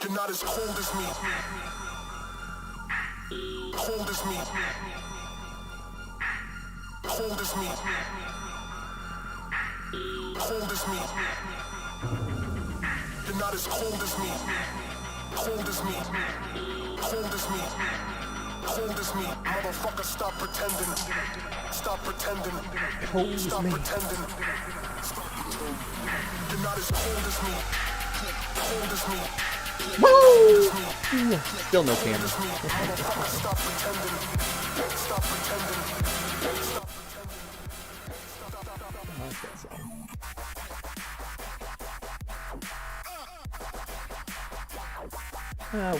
You're not as cold as me. Cold as me. Cold as me. Cold as me. You're not as cold as me. Cold as me. Cold as me. Cold as me. Motherfucker, stop pretending. Stop pretending. Stop pretending. You're not as cold as me. Cold as me. Woo! Still no camera. Stop pretending. Stop pretending. I like that song.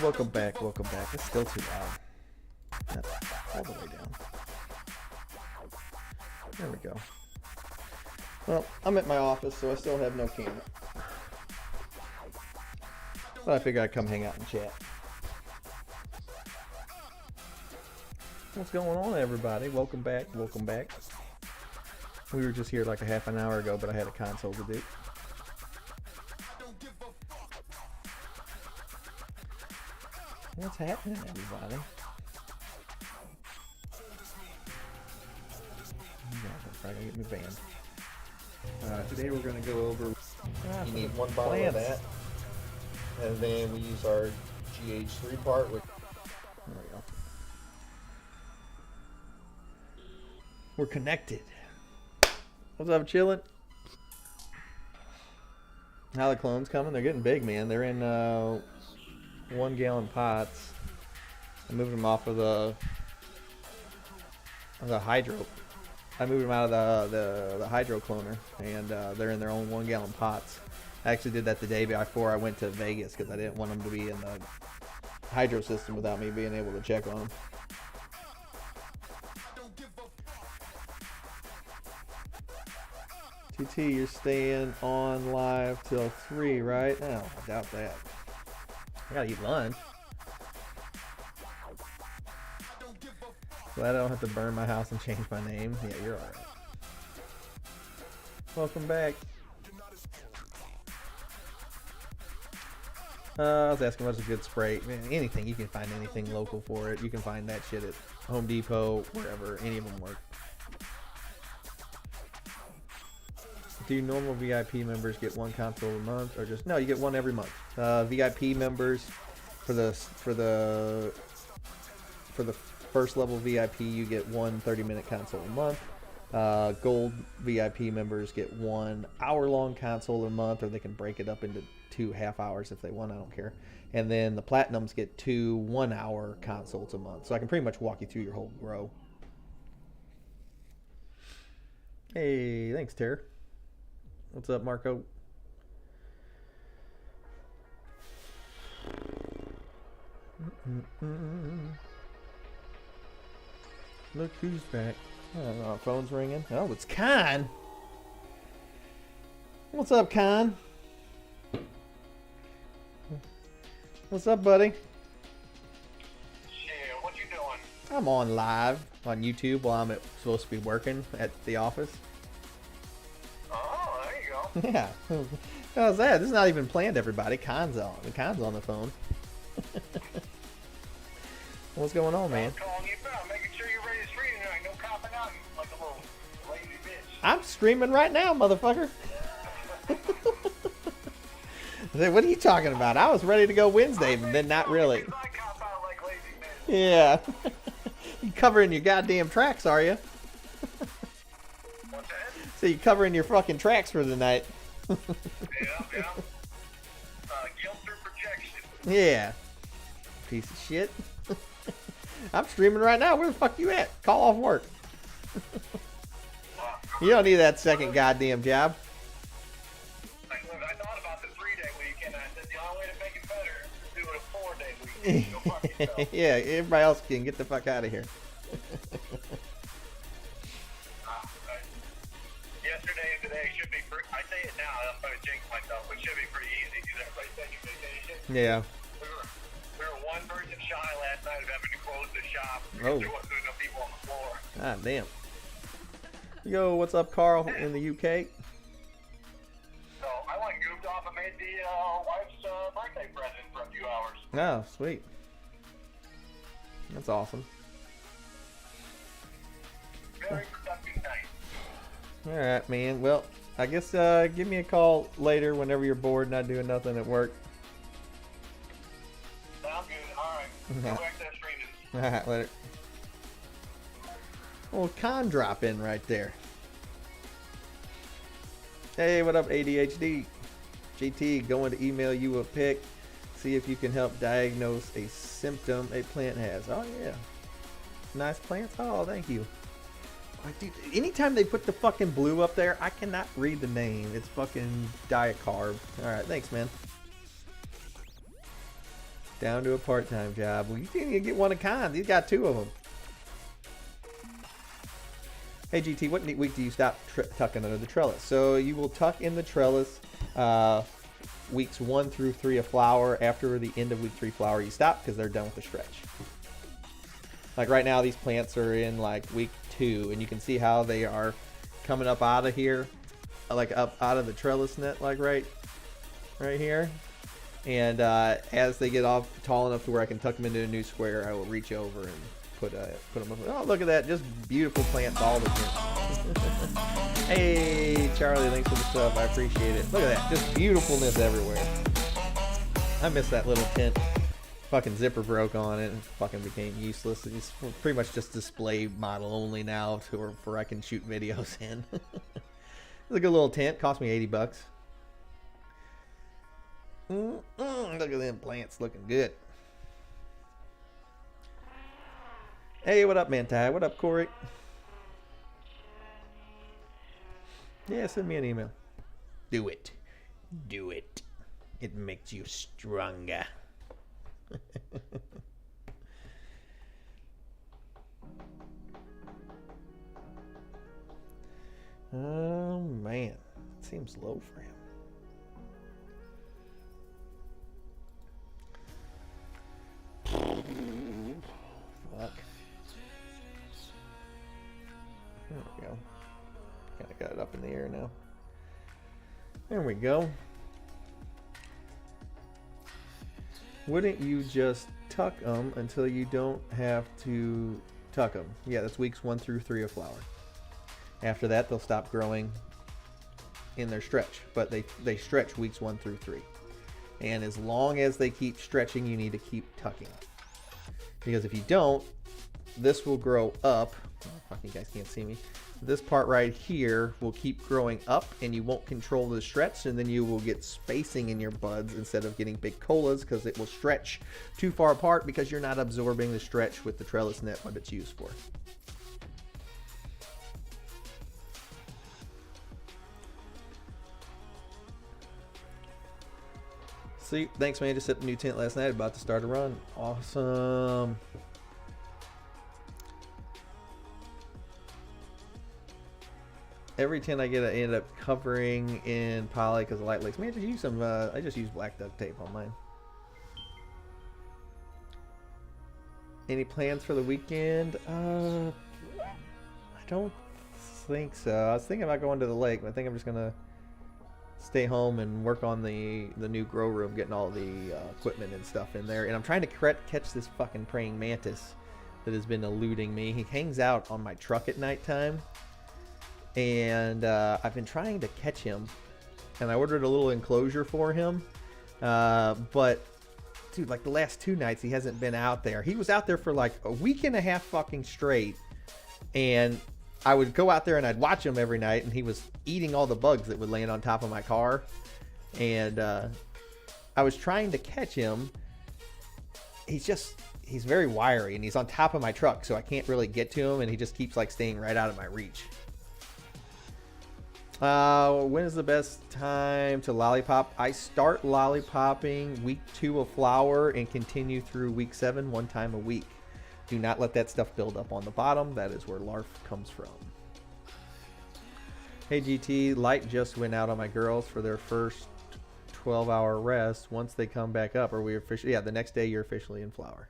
Welcome back, welcome back. It's still too loud. All the way down. There we go. Well, I'm at my office, so I still have no camera. But I figured I'd come hang out and chat. What's going on, everybody? Welcome back, welcome back. We were just here like a half an hour ago, but I had a console to do. What's happening, everybody? I'm gonna get me banned. Today we're gonna go over. You need one bottle of that, and then we use our GH3 part. With there we go. We're connected. What's up, chillin'? How the clones coming? They're getting big, man. They're in 1 gallon pots. I moved them off of the hydro. I moved them out of the hydro cloner, and they're in their own 1 gallon pots. I actually did that the day before I went to Vegas because I didn't want them to be in the hydro system without me being able to check on them. TT, you're staying on live till 3, right? No, I doubt that. I gotta eat lunch. Glad I don't have to burn my house and change my name. Yeah, you're alright. Welcome back. I was asking what's a good spray. Man, anything. You can find anything local for it. You can find that shit at Home Depot, wherever. Any of them work. Do normal VIP members get one console a month, or just no? You get one every month. VIP members for the first level VIP, you get one 30-minute console a month. Gold VIP members get 1 hour-long console a month, or they can break it up into 2 half hours if they want. I don't care. And then the platinums get 2 1-hour consoles a month. So I can pretty much walk you through your whole grow. Hey, thanks, Tara. What's up, Marco? Look who's back. Oh, our phone's ringing. Oh, it's Con. What's up, Con? What's up, buddy? Shit, what you doing? I'm on live on YouTube while I'm supposed to be working at the office. Oh, there you go. Yeah. How's that? This is not even planned, everybody. Con's on. The Con's on the phone. What's going on, man? I'm calling you back, making sure you're ready to stream tonight. No copping out like a little lazy bitch. I'm streaming right now, motherfucker. I said, what are you talking about? I was ready to go Wednesday, but then not really. I cop out like lazy men. Yeah. You covering your goddamn tracks, are you? What's that? So you covering your fucking tracks for the night. Yeah. Guilt through projection. Yeah. Piece of shit. I'm streaming right now. Where the fuck you at? Call off work. You don't need that second goddamn job. I thought about the 3-day weekend. I said the only way to make it better is to do it a 4-day weekend. Go fuck yourself. Yeah, everybody else can get the fuck out of here. Yesterday and today should be pretty, I say it now, I'm going to jinx myself, but it should be pretty easy because everybody's taking vacation. Yeah. We were one person shy last night of having to close the shop Oh. because there wasn't enough people on the floor. Ah, damn. Yo, what's up, Carl in the UK? So I went and goofed off and made the wife's birthday present for a few hours. Oh, sweet. That's awesome. Very productive night. All right, man. Well, I guess give me a call later whenever you're bored, not doing nothing at work. Sounds good. All right. Go back to that streaming. All right, later. Well, con drop in right there. Hey, what up, ADHD? GT, going to email you a pic. See if you can help diagnose a symptom a plant has. Oh, yeah. Nice plants. Oh, thank you. Dude, anytime they put the fucking blue up there, I cannot read the name. It's fucking Diet Carb. Alright, thanks, man. Down to a part-time job. Well, you can't even get one of Cons. He's got 2 of them. Hey, GT, what week do you stop tucking under the trellis? So you will tuck in the trellis weeks 1 through 3 of flower. After the end of week 3 flower, you stop because they're done with the stretch. Like right now, these plants are in like week 2, and you can see how they are coming up out of here, like up out of the trellis net, like right here. And as they get off tall enough to where I can tuck them into a new square, I will reach over and put them up. Oh, look at that! Just beautiful plants all the time. Hey, Charlie, thanks for the stuff. I appreciate it. Look at that! Just beautifulness everywhere. I miss that little tent. Fucking zipper broke on it and fucking became useless. It's pretty much just display model only now for I can shoot videos in. It's a good little tent. Cost me $80. Look at them plants looking good. Hey, what up, Manti? What up, Corey? Yeah, send me an email. Do it. Do it. It makes you stronger. Oh man, it seems low for him. Fuck. There we go. Kind of got it up in the air now. There we go. Wouldn't you just tuck them until you don't have to tuck them? Yeah, that's weeks 1 through 3 of flower. After that, they'll stop growing in their stretch, but they stretch weeks 1 through 3. And as long as they keep stretching, you need to keep tucking. Because if you don't, this will grow up. Oh, fuck, you guys can't see me. This part right here will keep growing up, and you won't control the stretch, and then you will get spacing in your buds instead of getting big colas, because it will stretch too far apart because you're not absorbing the stretch with the trellis net, what it's used for. See, thanks, man. Just set the new tent last night. About to start a run. Awesome. Every tent I get, I end up covering in poly because of light leaks. Man, just use some. I just use black duct tape on mine. Any plans for the weekend? I don't think so. I was thinking about going to the lake, but I think I'm just gonna stay home and work on the new grow room, getting all the equipment and stuff in there. And I'm trying to catch this fucking praying mantis that has been eluding me. He hangs out on my truck at nighttime. And I've been trying to catch him, and I ordered a little enclosure for him, but dude, like the last 2 nights he hasn't been out there. He was out there for like a week and a half fucking straight, and I would go out there and I'd watch him every night, and he was eating all the bugs that would land on top of my car. And I was trying to catch him. He's very wiry, and he's on top of my truck, so I can't really get to him, and he just keeps like staying right out of my reach. When is the best time to lollipop? I start lollipopping week 2 of flower and continue through week 7, 1 time a week. Do not let that stuff build up on the bottom. That is where larf comes from. Hey GT, light just went out on my girls for their first 12-hour rest. Once they come back up, are we officially? Yeah, the next day you're officially in flower.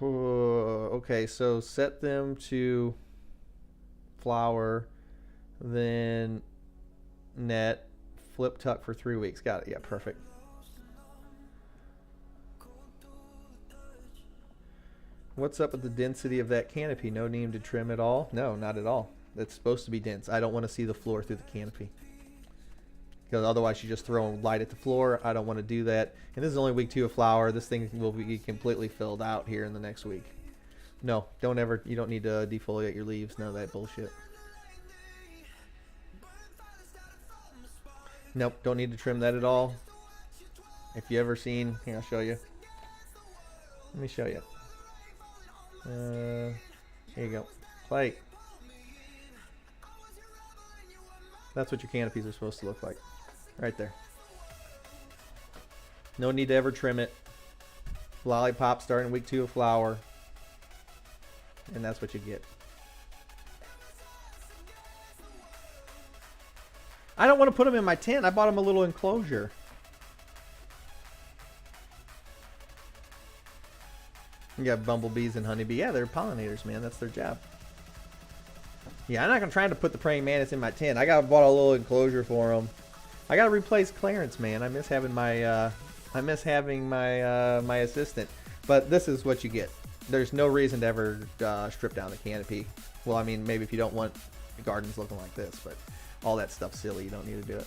Okay, so set them to flower, then net, flip tuck for 3 weeks. Got it. Yeah, perfect. What's up with the density of that canopy? No need to trim at all? No, not at all. It's supposed to be dense. I don't want to see the floor through the canopy. Because otherwise you just throw light at the floor. I don't want to do that. And this is only week 2 of flower. This thing will be completely filled out here in the next week. No, don't ever, you don't need to defoliate your leaves. None of that bullshit. Nope, don't need to trim that at all. If you ever seen, here, I'll show you. Let me show you. Here you go. Plate. That's what your canopies are supposed to look like. Right there. No need to ever trim it. Lollipop starting week 2 of flower. And that's what you get. I don't want to put them in my tent. I bought them a little enclosure. You got bumblebees and honeybee. Yeah, they're pollinators, man. That's their job. Yeah, I'm not gonna try to put the praying mantis in my tent. I bought a little enclosure for them. I gotta replace Clarence, man. I miss having my my assistant. But this is what you get. There's no reason to ever strip down the canopy. Well, I mean, maybe if you don't want the gardens looking like this, but all that stuff's silly. You don't need to do it.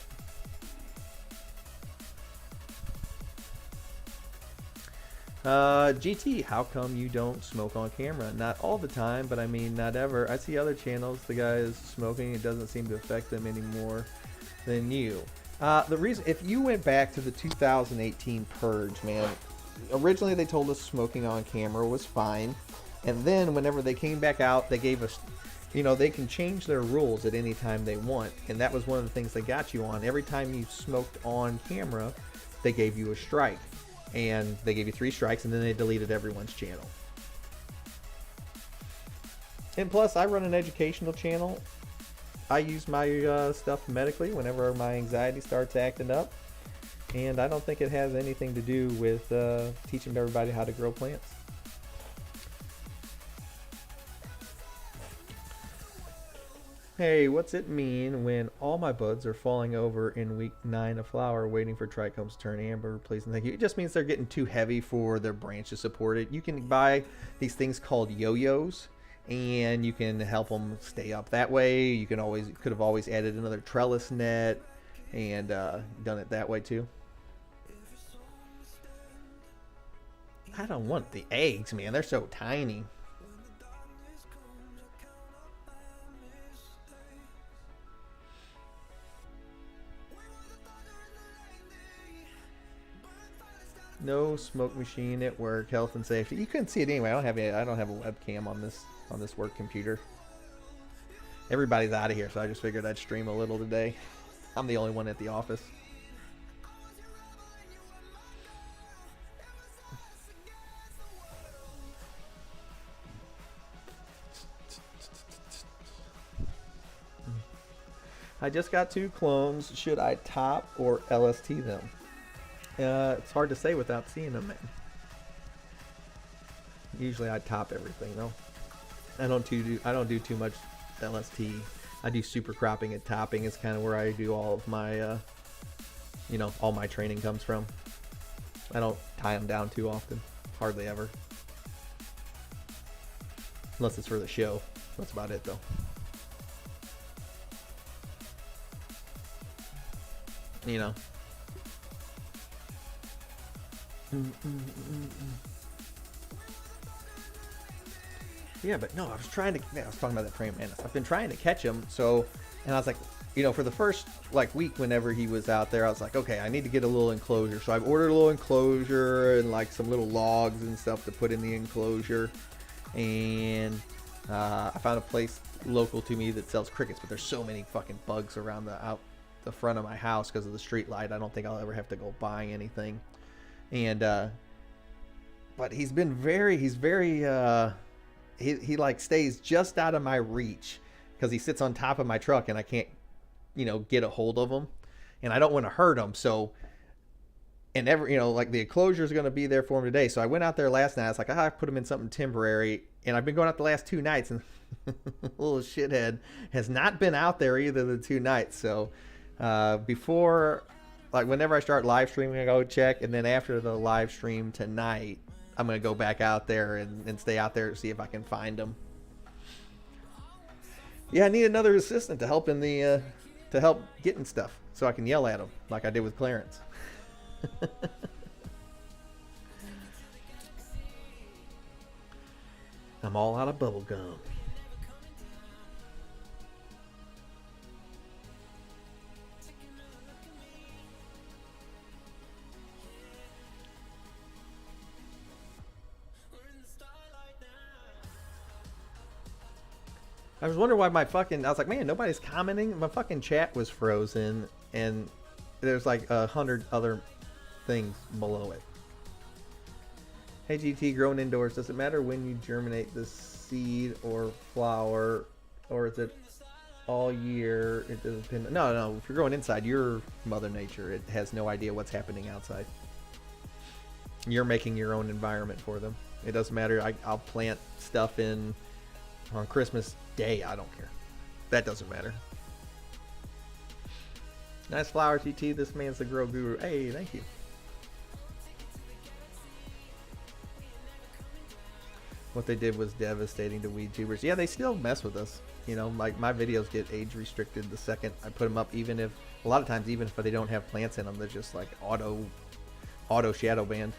GT, how come you don't smoke on camera? Not all the time, but I mean, not ever. I see other channels, the guy is smoking. It doesn't seem to affect them any more than you. The reason, if you went back to the 2018 purge, man, originally they told us smoking on camera was fine. And then whenever they came back out, they gave us, you know, they can change their rules at any time they want. And that was one of the things they got you on. Every time you smoked on camera, they gave you a strike. And they gave you 3 strikes, and then they deleted everyone's channel. And plus, I run an educational channel. I use my stuff medically whenever my anxiety starts acting up. And I don't think it has anything to do with teaching everybody how to grow plants. Hey, what's it mean when all my buds are falling over in week 9 of flower, waiting for trichomes to turn amber? Please and thank you. It just means they're getting too heavy for their branch to support it. You can buy these things called yo-yos, and you can help them stay up that way. You can could have always added another trellis net and done it that way too. I don't want the eggs, man. They're so tiny. No smoke machine at work. Health and safety. You couldn't see it anyway. I don't have a webcam on this work computer. Everybody's out of here, so I just figured I'd stream a little today. I'm the only one at the office. I just got 2 clones. Should I top or LST them? It's hard to say without seeing them, man. Usually I top everything though. I don't do too much LST. I do super cropping and topping is kind of where I do all of my you know, all my training comes from. I don't tie them down too often, hardly ever. Unless it's for the show. That's about it though. You know. Yeah, but no, I was talking about that praying mantis. I've been trying to catch him, and I was like, you know, for the first week whenever he was out there, I was like, okay, I need to get a little enclosure. So I've ordered a little enclosure and some little logs and stuff to put in the enclosure. And I found a place local to me that sells crickets, but there's so many fucking bugs around the front of my house because of the street light. I don't think I'll ever have to go buying anything. And but he stays just out of my reach because he sits on top of my truck and I can't, you know, get a hold of him, and I don't want to hurt him. So, and the enclosure is going to be there for him today. So I went out there last night. I was like, I put him in something temporary, and I've been going out the last 2 nights, and little shithead has not been out there either of the 2 nights. So Before, like whenever I start live streaming, I go check, and then after the live stream tonight, I'm gonna go back out there and stay out there to see if I can find them. Yeah, I need another assistant to help in the to help getting stuff, so I can yell at them like I did with Clarence. I'm all out of bubble gum. I was wondering why I was like, man, nobody's commenting. My fucking chat was frozen, and there's like 100 other things below it. Hey GT, growing indoors, does it matter when you germinate the seed or flower, or is it all year? It doesn't depend. No, if you're growing inside, you're Mother Nature. It has no idea what's happening outside. You're making your own environment for them. It doesn't matter. I'll plant stuff in on Christmas Day. I don't care. That doesn't matter. Nice flower, TT. This man's the grow guru. Hey, thank you. What they did was devastating to weed tubers. Yeah, they still mess with us. You know, like my videos get age restricted the second I put them up, even if a lot of times, even if they don't have plants in them, they're just like auto shadow banned.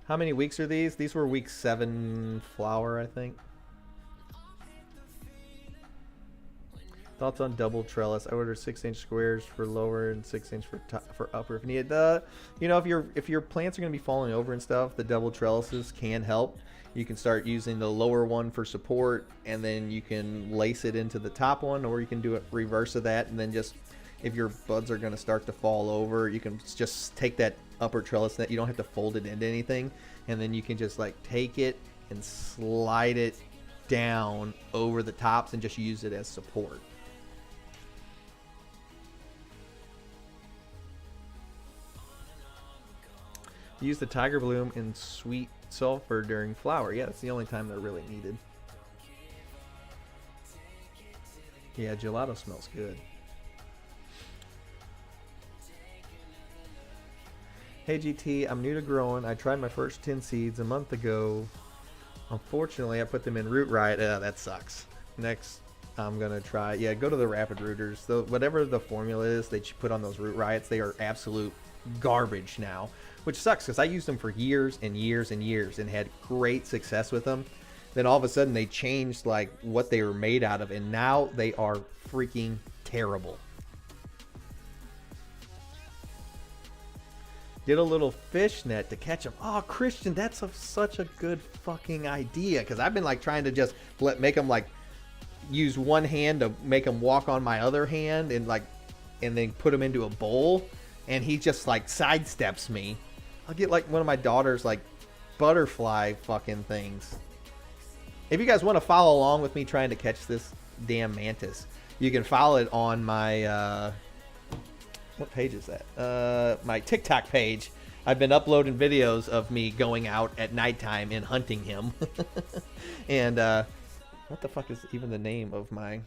How many weeks are these? These were week 7 flower, I think. Thoughts on double trellis? I ordered 6-inch squares for lower and 6-inch for upper. If needed, you know, if your plants are going to be falling over and stuff, the double trellises can help. You can start using the lower one for support, and then you can lace it into the top one, or you can do it reverse of that, and then just if your buds are going to start to fall over, you can just take that upper trellis net. You don't have to fold it into anything, and then you can just like take it and slide it down over the tops and just use it as support. Use the tiger bloom and sweet sulfur during flower. Yeah, that's the only time they're really needed. Yeah, gelato smells good. Hey GT, I'm new to growing. I tried my first 10 seeds a month ago. Unfortunately, I put them in root riot. That sucks. Next, I'm going to try. Yeah, go to the rapid rooters. Whatever the formula is that you put on those root riots, they are absolute garbage now. Which sucks because I used them for years and years and years and had great success with them. Then all of a sudden they changed like what they were made out of, and now they are freaking terrible. Get a little fish net to catch them. Oh, Christian, that's such a good fucking idea, because I've been like trying to just make them like use one hand to make them walk on my other hand and then put them into a bowl, and he just like sidesteps me. I'll get like one of my daughter's like butterfly fucking things. If you guys want to follow along with me trying to catch this damn mantis, you can follow it on my what page is that? My TikTok page. I've been uploading videos of me going out at nighttime and hunting him. And what the fuck is even the name of my...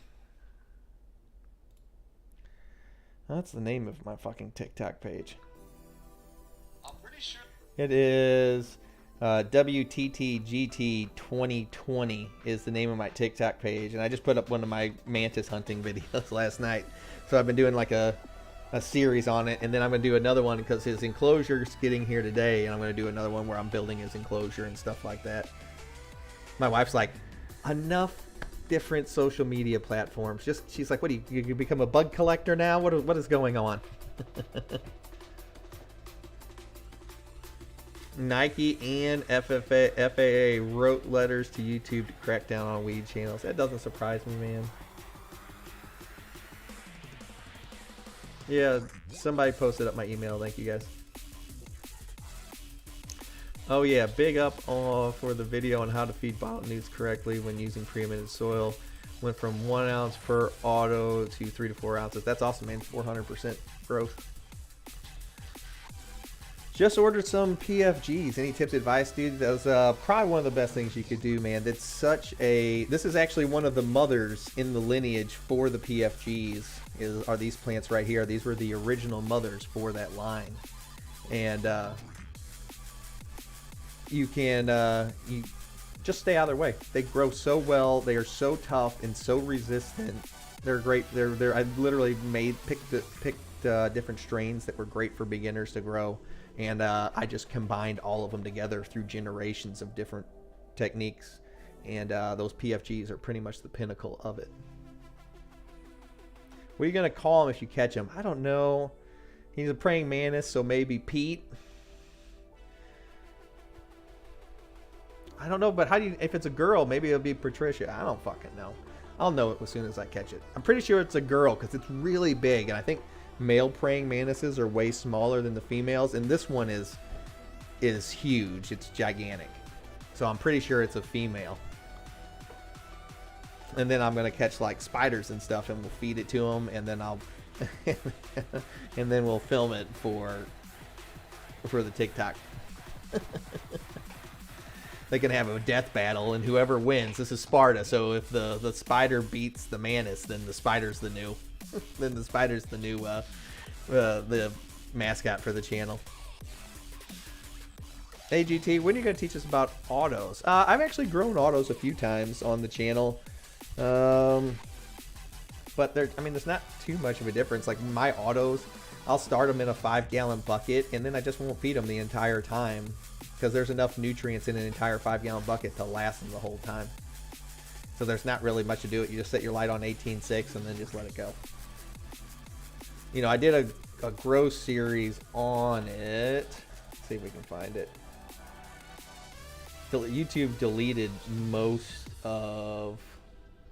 That's the name of my fucking TikTok page. I'm pretty sure. It is WTTGT 2020 is the name of my TikTok page, and I just put up one of my mantis hunting videos last night. So I've been doing like a series on it, and then I'm going to do another one because his enclosure is getting here today, and I'm going to do another one where I'm building his enclosure and stuff like that. My wife's like, enough different social media platforms. She's like, what do you become a bug collector now? What is going on? Nike and FAA wrote letters to YouTube to crack down on weed channels. That doesn't surprise me, man. Yeah, somebody posted up my email. Thank you, guys. Oh yeah, big up for the video on how to feed bottle newts correctly when using pre-emitted soil. Went from 1 ounce per auto to 3 to 4 ounces. That's awesome, man. 400% growth. Just ordered some PFGs. Any tips, advice, dude? That was probably one of the best things you could do, man. That's such a... This is actually one of the mothers in the lineage for the PFGs. Are these plants right here. These were the original mothers for that line. And you can... you just stay out of their way. They grow so well. They are so tough and so resistant. They're great. I literally picked different strains that were great for beginners to grow. And I just combined all of them together through generations of different techniques. And those PFGs are pretty much the pinnacle of it. What are you going to call him if you catch him? I don't know. He's a praying mantis, so maybe Pete. I don't know, but how do you... If it's a girl, maybe it'll be Patricia. I don't fucking know. I'll know it as soon as I catch it. I'm pretty sure it's a girl because it's really big. And I think... male praying mantises are way smaller than the females, and this one is huge. It's gigantic, so I'm pretty sure it's a female. And then I'm gonna catch like spiders and stuff, and we'll feed it to them, and then I'll and then we'll film it for the TikTok. They can have a death battle, and whoever wins, this is Sparta, so if the spider beats the mantis, then the spider's the new the mascot for the channel. Hey GT, when are you going to teach us about autos? I've actually grown autos a few times on the channel, but there's not too much of a difference. Like my autos, I'll start them in a 5-gallon bucket, and then I just won't feed them the entire time because there's enough nutrients in an entire 5-gallon bucket to last them the whole time. So there's not really much to do it. You just set your light on 18.6 and then just let it go. You know, I did a grow series on it. Let's see if we can find it. YouTube deleted most of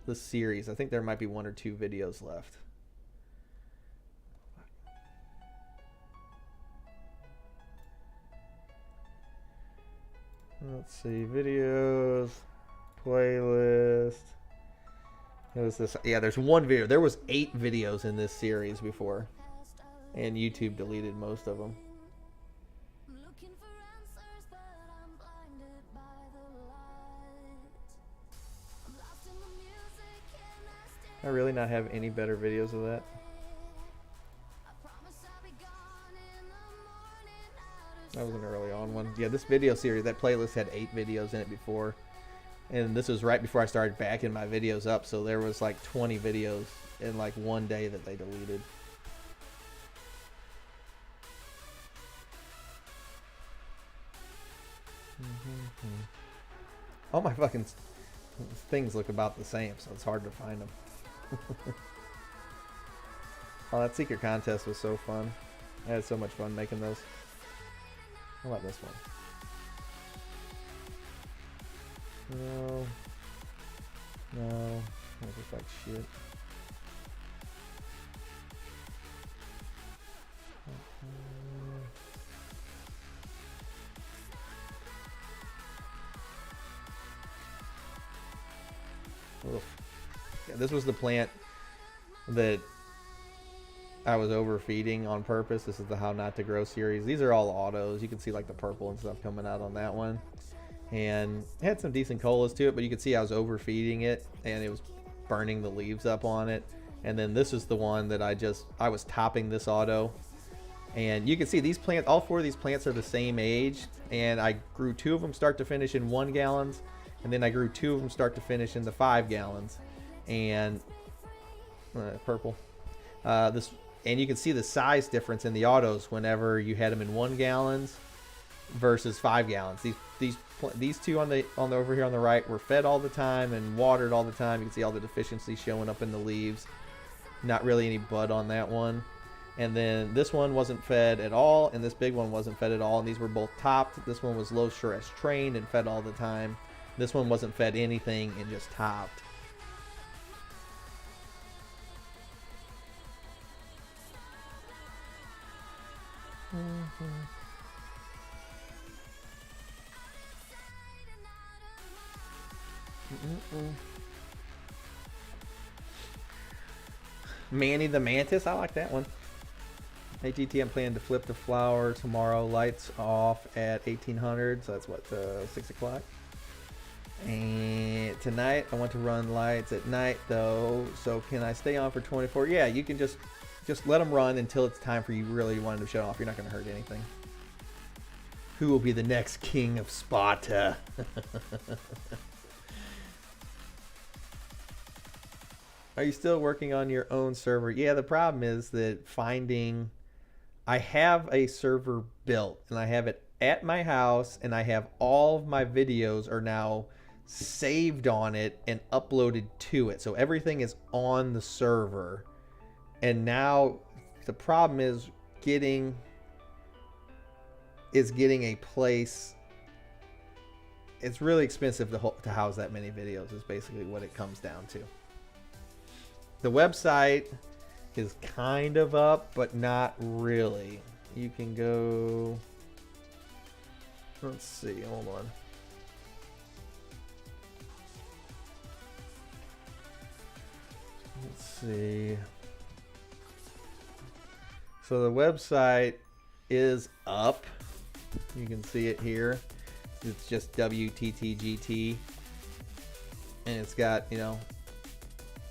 the series. I think there might be 1 or 2 videos left. Let's see, videos, playlist. It was this. Yeah, there's one video. There was 8 videos in this series before, and YouTube deleted most of them. I really not have any better videos of that. That was an early on one. Yeah, this video series, that playlist had 8 videos in it before. And this was right before I started backing my videos up, so there was like 20 videos in like one day that they deleted. All my fucking things look about the same, so it's hard to find them. Oh, that secret contest was so fun. I had so much fun making those. How about this one? No. No. That looks like shit. Oof. Yeah, this was the plant that I was overfeeding on purpose. This is the How Not to Grow series. These are all autos. You can see like the purple and stuff coming out on that one. And it had some decent colas to it, but you could see I was overfeeding it and it was burning the leaves up on it. And then this is the one that I was topping this auto. And you can see these plants, all 4 of these plants are the same age. And I grew 2 of them start to finish in 1 gallons. And then I grew 2 of them start to finish in the 5 gallons. And purple. And you can see the size difference in the autos whenever you had them in 1 gallons versus 5 gallons. These two on the over here on the right were fed all the time and watered all the time. You can see all the deficiencies showing up in the leaves. Not really any bud on that one. And then this one wasn't fed at all, and this big one wasn't fed at all. And these were both topped. This one was low stress trained and fed all the time. This one wasn't fed anything and just topped. Manny the Mantis, I like that one. Hey GT, I'm planning to flip the flower tomorrow. Lights off at 1800, so that's what, 6 o'clock. And tonight I want to run lights at night though, so can I stay on for 24? Yeah, you can just let them run until it's time for you really want them to shut off. You're not going to hurt anything. Who will be the next king of Sparta? Are you still working on your own server? Yeah, the problem is that I have a server built and I have it at my house and I have all of my videos are now saved on it and uploaded to it. So everything is on the server. And now the problem is getting a place. It's really expensive to house that many videos is basically what it comes down to. The website is kind of up, but not really. You can go, let's see, hold on. Let's see. So the website is up. You can see it here. It's just WTTGT. And it's got, you know,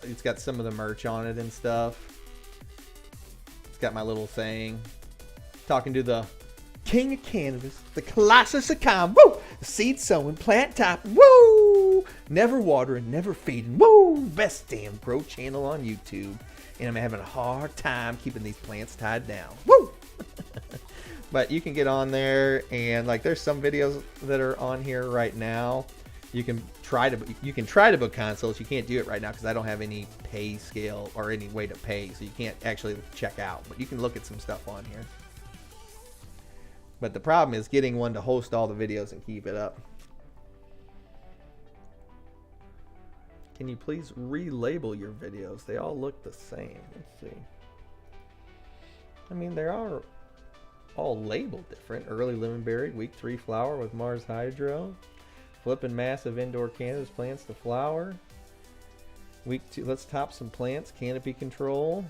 it's got some of the merch on it and stuff. It's got my little thing. Talking to the king of cannabis, the colossus of calm. Woo! Seed sowing, plant topping. Woo! Never watering, never feeding. Woo! Best damn grow channel on YouTube. And I'm having a hard time keeping these plants tied down. Woo! But you can get on there and like there's some videos that are on here right now. You can try to book consults. You can't do it right now because I don't have any pay scale or any way to pay, so you can't actually check out. But you can look at some stuff on here. But the problem is getting one to host all the videos and keep it up. Can you please relabel your videos? They all look the same. Let's see. I mean, they are all labeled different. Early Lemonberry, week 3 flower with Mars Hydro. Flipping massive indoor cannabis plants to flower. Week 2, let's top some plants. Canopy control.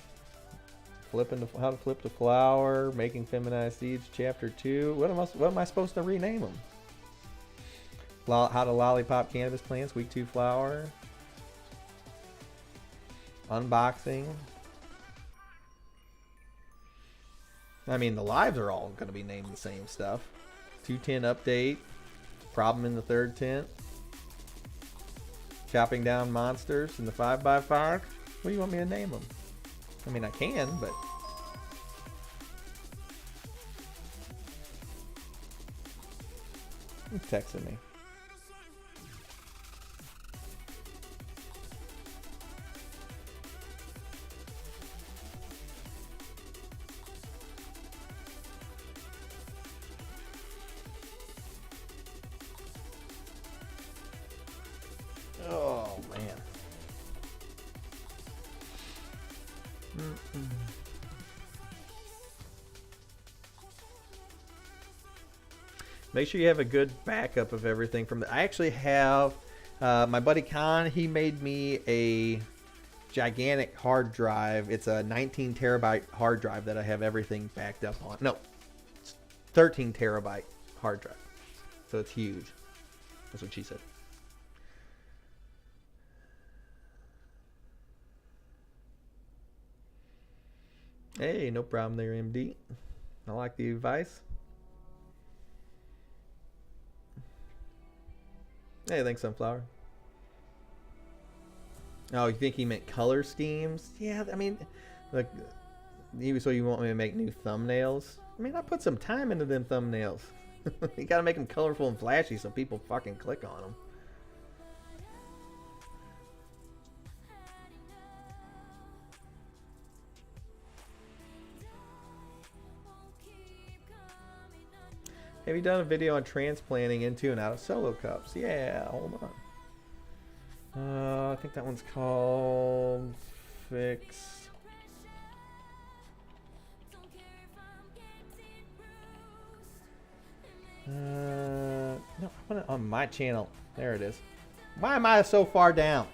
How to flip to flower. Making feminized seeds. Chapter 2. What am I supposed to rename them? How to lollipop cannabis plants. Week 2 flower. Unboxing. I mean, the lives are all going to be named the same stuff. 210 update. Problem in the third tent. Chopping down monsters in the 5x5. What do you want me to name them? I mean, I can, but... He's texting me. Oh, man. Make sure you have a good backup of everything from I actually have my buddy Khan. He made me a gigantic hard drive. It's a 19 terabyte hard drive that I have everything backed up on. No, it's 13 terabyte hard drive. So it's huge. That's what she said. Hey, no problem there, MD. I like the advice. Hey, thanks, Sunflower. Oh, you think he meant color schemes? Yeah, I mean, like, so you want me to make new thumbnails? I mean, I put some time into them thumbnails. You gotta make them colorful and flashy so people fucking click on them. Have you done a video on transplanting into and out of solo cups? Yeah, hold on. I think that one's called Fix. No, I want it on my channel. There it is. Why am I so far down?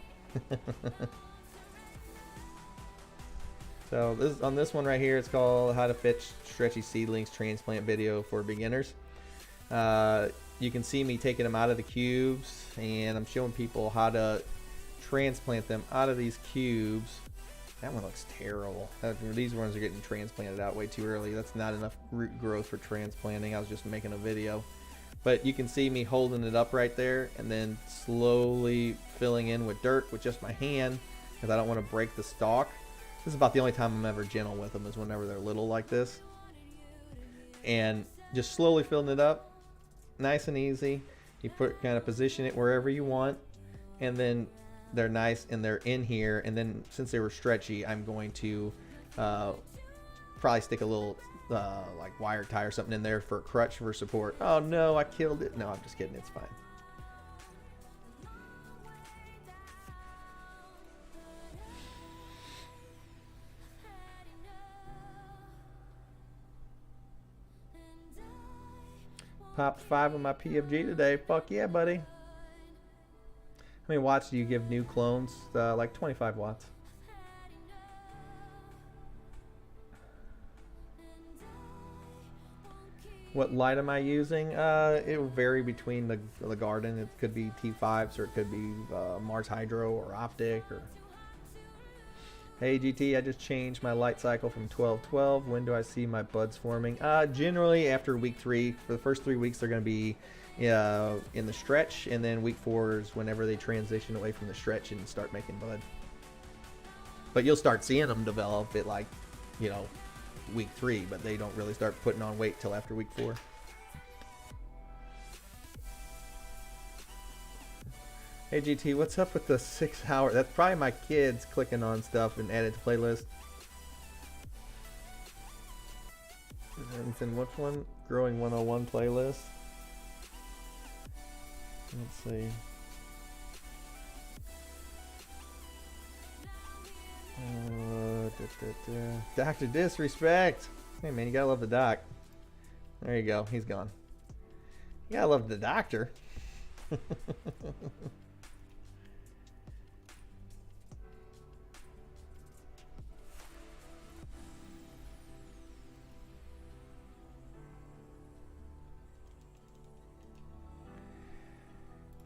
So this on this one right here, it's called How to Fetch Stretchy Seedlings Transplant Video for Beginners. You can see me taking them out of the cubes, and I'm showing people how to transplant them out of these cubes. That one looks terrible. These ones are getting transplanted out way too early. That's not enough root growth for transplanting. I was just making a video. But you can see me holding it up right there and then slowly filling in with dirt with just my hand because I don't want to break the stalk. This is about the only time I'm ever gentle with them, is whenever they're little like this. And just slowly filling it up, nice and easy. You kind of position it wherever you want, and then they're nice and they're in here. And then since they were stretchy, I'm going to probably stick a little like wire tie or something in there for a crutch for support. Oh no, I killed it. No, I'm just kidding. It's fine. Popped 5 of my PFG today. Fuck yeah, buddy. How many watts do you give new clones? Like 25 watts. What light am I using? It will vary between the garden. It could be T5s, or it could be Mars Hydro or Optic. Or hey GT, I just changed my light cycle from 12-12. When do I see my buds forming? Generally after week 3. For the first 3 weeks they're going to be in the stretch, and then week 4 is whenever they transition away from the stretch and start making bud. But you'll start seeing them develop at, like, you know, week 3, but they don't really start putting on weight till after week 4. Hey GT, what's up with the 6 hour? That's probably my kids clicking on stuff and add it to playlist. It's in which one? Growing 101 playlist. Let's see. Dr. Disrespect. Hey man, you gotta love the doc. There you go, he's gone. You gotta love the doctor.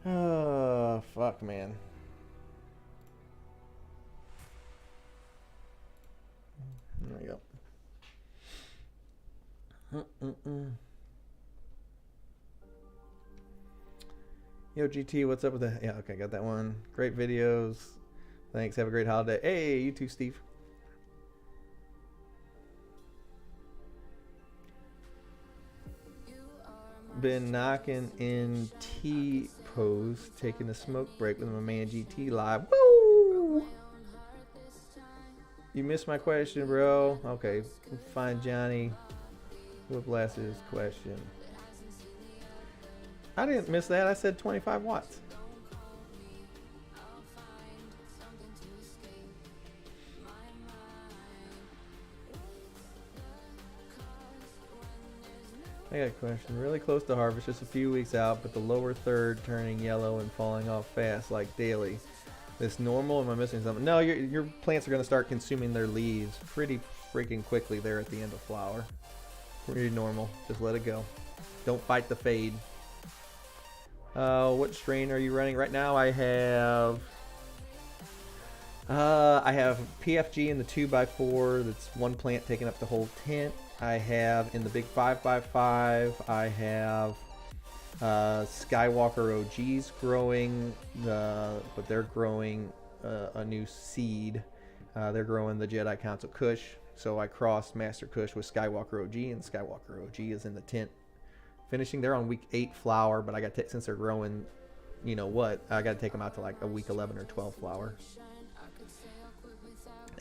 Oh, fuck, man. There we go. Yo, GT, what's up with that? Yeah, okay, got that one. Great videos. Thanks, have a great holiday. Hey, you too, Steve. Been knocking in T-pose, taking a smoke break with my man GT live. Woo! You missed my question, bro. Okay, find Johnny Whiplass's question. I didn't miss that. I said 25 watts. I got a question. Really close to harvest, just a few weeks out, but the lower third turning yellow and falling off fast, like daily. This normal? Am I missing something? No, your plants are going to start consuming their leaves pretty freaking quickly there at the end of flower. Pretty normal. Just let it go. Don't fight the fade. What strain are you running right now? I have PFG in the 2x4. That's one plant taking up the whole tent. I have in the big 5x5. I have Skywalker OGs growing, but they're growing a new seed. They're growing the Jedi Council Kush. So I crossed Master Kush with Skywalker OG, and Skywalker OG is in the tent finishing. They're on week 8 flower, but I got to, since they're growing, you know what, I got to take them out to like a week 11 or 12 flower.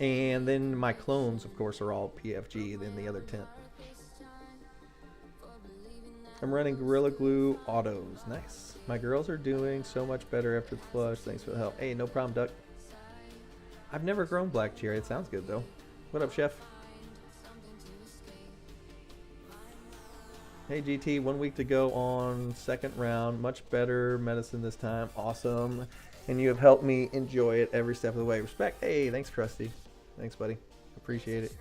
And then my clones, of course, are all PFG in the other tent. I'm running Gorilla Glue autos. Nice. My girls are doing so much better after the flush. Thanks for the help. Hey, no problem, Duck. I've never grown black cherry. It sounds good, though. What up, Chef? Hey, GT. 1 week to go on second round. Much better medicine this time. Awesome. And you have helped me enjoy it every step of the way. Respect. Hey, thanks, Krusty. Thanks, buddy. Appreciate it.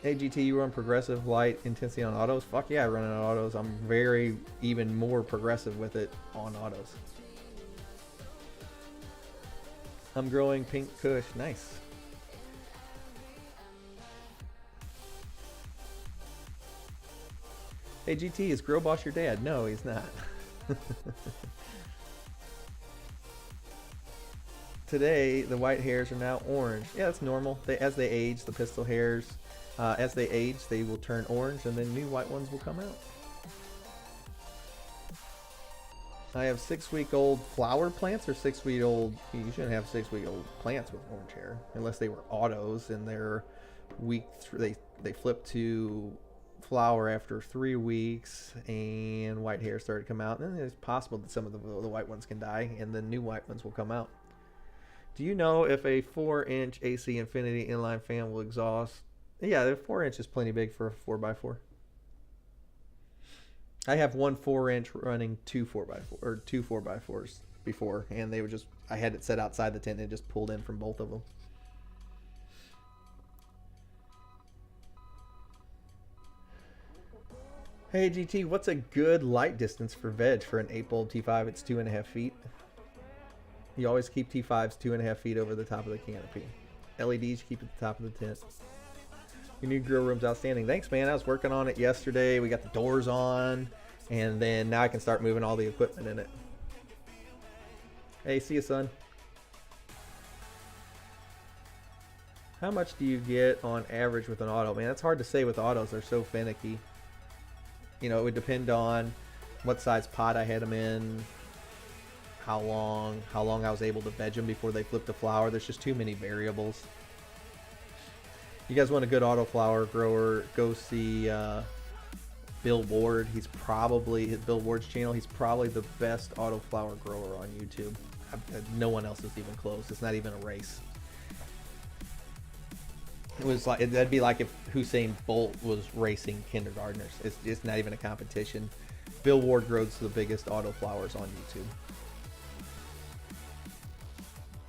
Hey GT, you run progressive light intensity on autos? Fuck yeah, I run it on autos. I'm very even more progressive with it on autos. I'm growing pink kush. Nice. Hey GT, is Grow Boss your dad? No, he's not. Today, the white hairs are now orange. Yeah, that's normal. As they age, the pistol hairs, as they age, they will turn orange, and then new white ones will come out. I have 6-week-old flower plants, or 6-week-old. You shouldn't have 6-week-old plants with orange hair, unless they were autos and they're they flip to flower after 3 weeks, and white hair started to come out. And then it's possible that some of the white ones can die, and then new white ones will come out. Do you know if a 4-inch AC Infinity inline fan will exhaust? Yeah, the 4-inch is plenty big for a 4x4. I have one 4-inch running two 4x4s before, and they were just, I had it set outside the tent and it just pulled in from both of them. Hey GT, what's a good light distance for veg for an 8-bulb T5? It's 2.5 feet. You always keep T5s 2.5 feet over the top of the canopy. LEDs you keep at the top of the tent. Your new grill room's outstanding. Thanks, man. I was working on it yesterday. We got the doors on, and then now I can start moving all the equipment in it. Hey, see you, son. How much do you get on average with an auto? Man, that's hard to say with autos. They're so finicky. You know, it would depend on what size pot I had them in, how long I was able to veg them before they flipped to flower. There's just too many variables. You guys want a good autoflower grower, go see Bill Ward. He's probably, Bill Ward's channel, he's probably the best autoflower grower on YouTube. No one else is even close. It's not even a race. It was like, that'd be like if Usain Bolt was racing kindergartners. It's not even a competition. Bill Ward grows the biggest autoflowers on YouTube.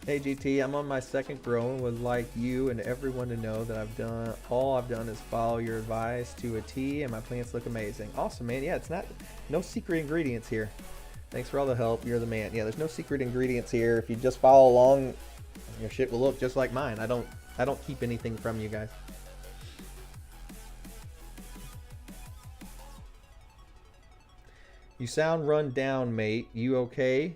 Hey GT, I'm on my second grow and would like you and everyone to know that all I've done is follow your advice to a T, and my plants look amazing. Awesome, man. Yeah, it's no secret ingredients here. Thanks for all the help. You're the man. Yeah, there's no secret ingredients here. If you just follow along, your shit will look just like mine. I don't keep anything from you guys. You sound run down, mate. You okay?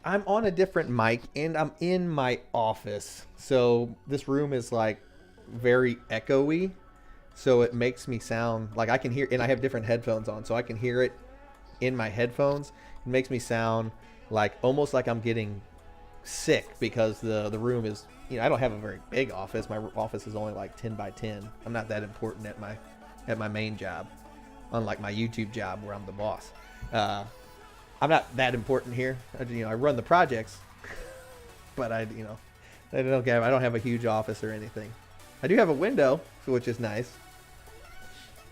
I'm on a different mic, and I'm in my office. So this room is like very echoey. So it makes me sound like I can hear, and I have different headphones on, so I can hear it in my headphones. It makes me sound like almost like I'm getting sick because the room is, you know, I don't have a very big office. My office is only like 10 by 10. I'm not that important at my main job, unlike my YouTube job where I'm the boss. I'm not that important here. I run the projects, but I don't have a huge office or anything. I do have a window, which is nice.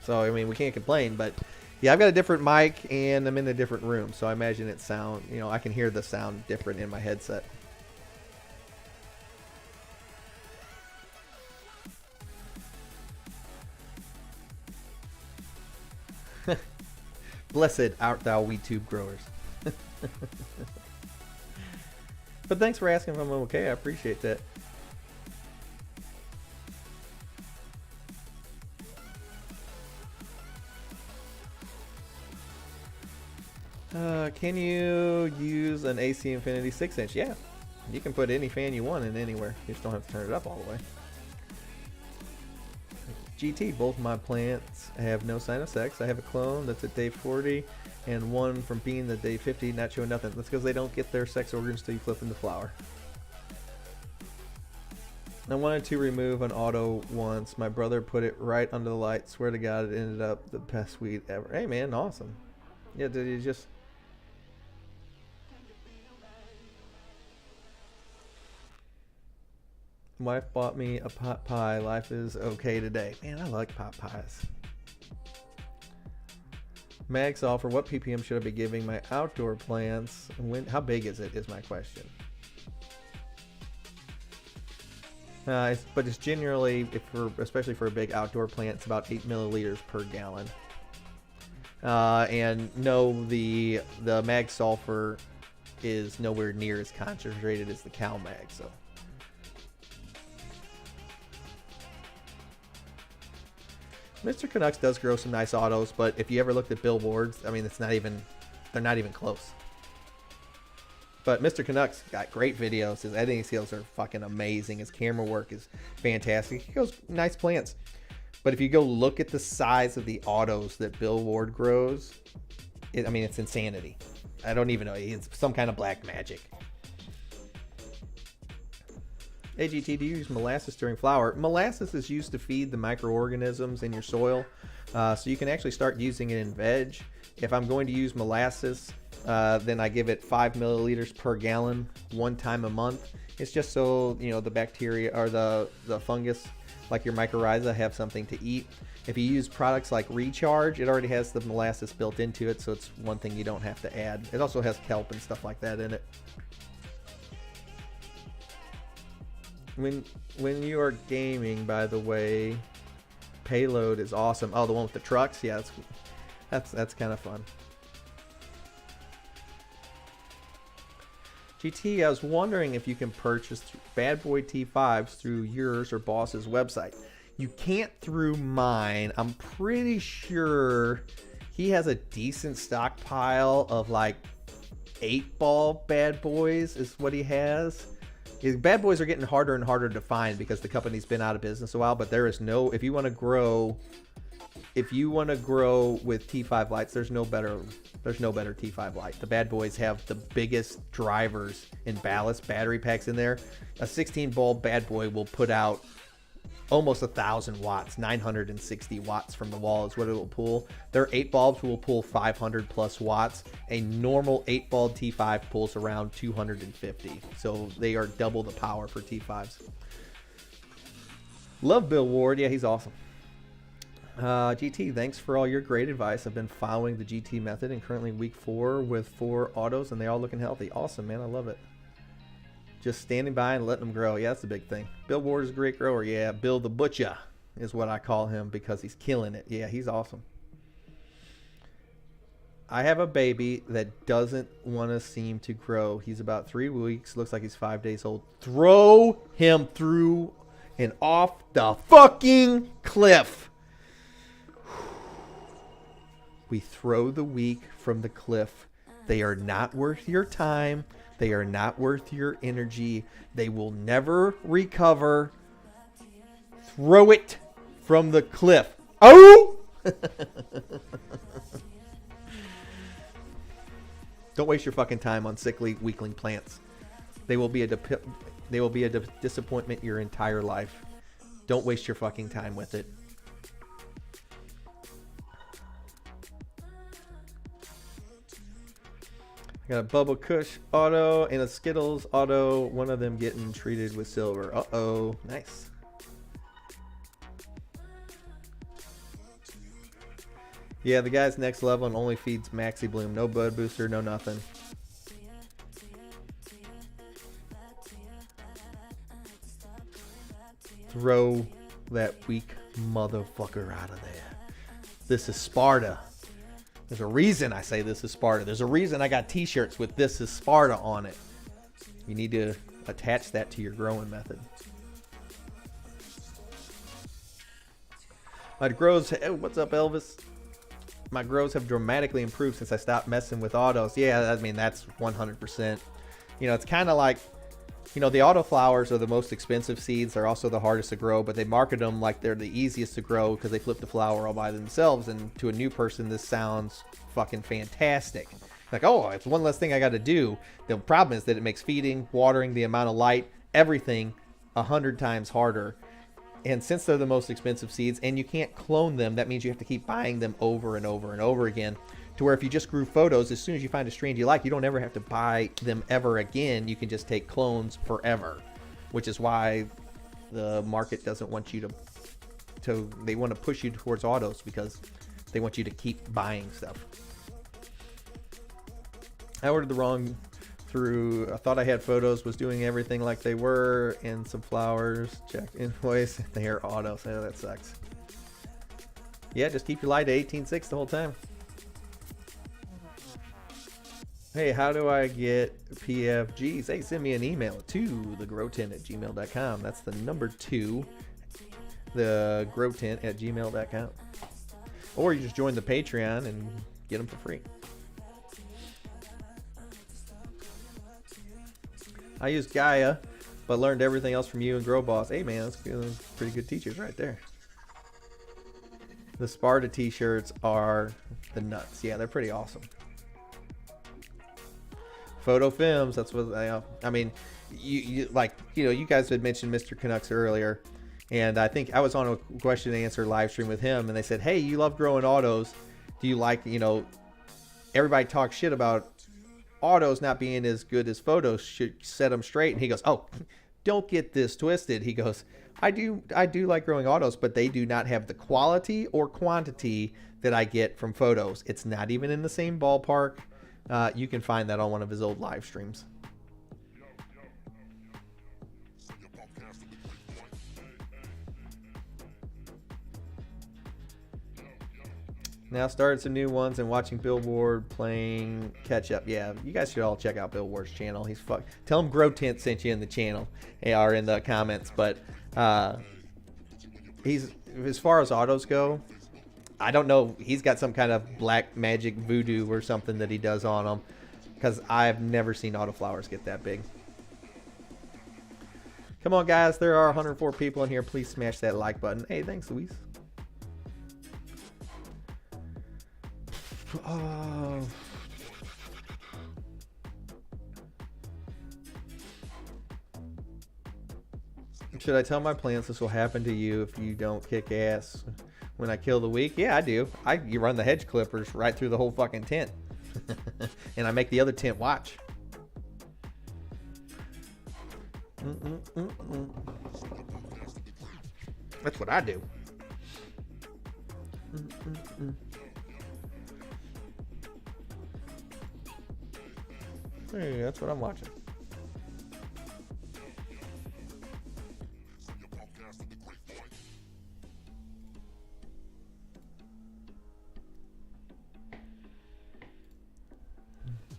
So I mean, we can't complain. But yeah, I've got a different mic and I'm in a different room, so I imagine it sound. I can hear the sound different in my headset. Blessed art thou, we tube growers. But thanks for asking if I'm okay. I appreciate that. Can you use an AC Infinity 6-inch? Yeah. You can put any fan you want in anywhere. You just don't have to turn it up all the way. GT, both my plants have no sign of sex. I have a clone that's at day 40 and one from being at day 50 not showing nothing. That's because they don't get their sex organs till you flip into flower. I wanted to remove an auto once. My brother put it right under the light. Swear to God, it ended up the best weed ever. Hey man, awesome. Yeah, did you just... Wife bought me a pot pie. Life is okay today. Man, I like pot pies. Max offer, what ppm should I be giving my outdoor plants? How big is it is my question. But it's generally, especially for a big outdoor plant, it's about 8 milliliters per gallon. And no, the mag sulfur is nowhere near as concentrated as the cow mag. So. Mr. Canucks does grow some nice autos, but if you ever looked at billboards, I mean, they're not even close. But Mr. Canucks got great videos. His editing skills are fucking amazing. His camera work is fantastic. He grows nice plants. But if you go look at the size of the autos that Bill Ward grows, I mean, it's insanity. I don't even know. It's some kind of black magic. AGT, do you use molasses during flower? Molasses is used to feed the microorganisms in your soil. So you can actually start using it in veg. If I'm going to use molasses, then I give it 5 milliliters per gallon one time a month. It's just so, you know, the bacteria or the fungus, like your mycorrhiza, have something to eat. If you use products like Recharge, it already has the molasses built into it, so it's one thing you don't have to add. It also has kelp and stuff like that in it. When you are gaming, by the way, Payload is awesome. Oh, the one with the trucks? Yeah, that's kind of fun. GT, I was wondering if you can purchase Bad Boy T5s through yours or Boss's website. You can't through mine. I'm pretty sure he has a decent stockpile of like 8-ball Bad Boys is what he has. His Bad Boys are getting harder and harder to find because the company's been out of business a while, but there is no, if you want to grow with T5 lights, there's no better T5 light. The Bad Boys have the biggest drivers and ballast battery packs in there. A 16-bulb Bad Boy will put out almost 1,000 watts, 960 watts from the wall is what it will pull. Their 8 bulbs will pull 500 plus watts. A normal 8-bulb T5 pulls around 250. So they are double the power for T5s. Love Bill Ward. Yeah, he's awesome. GT, thanks for all your great advice. I've been following the GT method and currently week 4 with 4 autos and they all looking healthy. Awesome, man. I love it. Just standing by and letting them grow. Yeah, that's the big thing. Bill Ward is a great grower. Yeah, Bill the Butcher is what I call him because he's killing it. Yeah, he's awesome. I have a baby that doesn't want to seem to grow. He's about 3 weeks. Looks like he's 5 days old. Throw him through and off the fucking cliff. We throw the weak from the cliff. They are not worth your time. They are not worth your energy. They will never recover. Throw it from the cliff. Oh! Don't waste your fucking time on sickly weakling plants. They will be a disappointment your entire life. Don't waste your fucking time with it. I got a Bubba Kush auto and a Skittles auto. One of them getting treated with silver. Uh-oh. Nice. Yeah, the guy's next level and only feeds Maxi Bloom. No bud booster, no nothing. Throw that weak motherfucker out of there. This is Sparta. There's a reason I say this is Sparta. There's a reason I got t-shirts with "This is Sparta" on it. You need to attach that to your growing method. My grows, what's up, Elvis? My grows have dramatically improved since I stopped messing with autos. Yeah, I mean, that's 100%. You know, it's kind of like, you know, the auto flowers are the most expensive seeds. They're also the hardest to grow, but they market them like they're the easiest to grow because they flip the flower all by themselves. And to a new person, this sounds fucking fantastic. Like, oh, it's one less thing I got to do. The problem is that it makes feeding, watering, the amount of light, everything 100 times harder. And since they're the most expensive seeds and you can't clone them, that means you have to keep buying them over and over and over again. To where if you just grew photos, as soon as you find a strain you like, you don't ever have to buy them ever again. You can just take clones forever, which is why the market doesn't want you to they want to push you towards autos because they want you to keep buying stuff. I ordered the wrong through. I thought I had photos, was doing everything like they were, and some flowers. Checked invoice. They are auto, so that sucks. Yeah, just keep your light at 18.6 the whole time. Hey, how do I get PFGs? Hey, send me an email to thegrowtent@gmail.com. That's the number 2, thegrowtent@gmail.com. Or you just join the Patreon and get them for free. I used Gaia, but learned everything else from you and Grow Boss. Hey man, that's pretty good teachers right there. The Sparta t-shirts are the nuts. Yeah, they're pretty awesome. Photo films, that's what I mean. You guys had mentioned Mr. Canucks earlier, and I think I was on a question and answer live stream with him, and they said, hey, you love growing autos. Do you like, everybody talks shit about autos not being as good as photos, should set them straight. And he goes, oh, don't get this twisted. He goes, I do like growing autos, but they do not have the quality or quantity that I get from photos. It's not even in the same ballpark. You can find that on one of his old live streams. Now started some new ones and watching Billboard playing catch up. Yeah, you guys should all check out Billboard's channel. He's tell him Grow Tent sent you in the channel or in the comments. But he's, as far as autos go, I don't know. He's got some kind of black magic voodoo or something that he does on them, because I've never seen autoflowers get that big. Come on, guys. There are 104 people in here. Please smash that like button. Hey, thanks, Luis. Oh. Should I tell my plants this will happen to you if you don't kick ass when I kill the weak? Yeah, I do. You run the hedge clippers right through the whole fucking tent. And I make the other tent watch. That's what I do. Hey, that's what I'm watching.